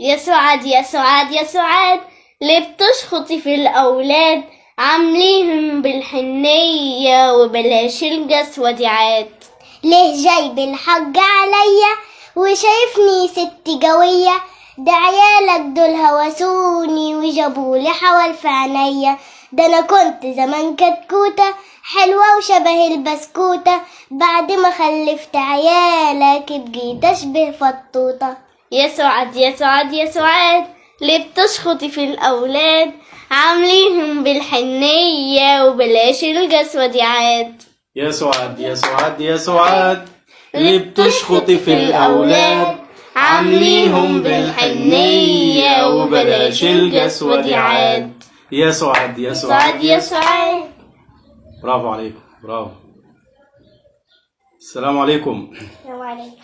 يا سعاد يا سعاد يا سعاد، ليه بتشخطي في الأولاد؟ عامليهم بالحنية وبلاش القسوة دي عاد. ليه جايب الحج عليا وشايفني ست جوية؟ ده عيالك دول هوسوني وجابولي حول في عينيا. ده انا كنت زمان كتكوتة حلوة وشبه البسكوتة، بعد ما خلفت عيالك بقيت اشبه فطوطة. يا سعاد يا سعاد يا سعاد، ليه بتشخطي في الأولاد؟ عامليهم بالحنية وبلاش القسوة دي عاد. يا سعاد يا سعاد يا سعاد، ليه بتشخطي في الأولاد؟ عامليهم بالحنية وبلاش القسوة دي عاد. يا سعاد يا سعاد يا سعاد. برافو عليكم، برافو. السلام عليكم. السلام عليكم.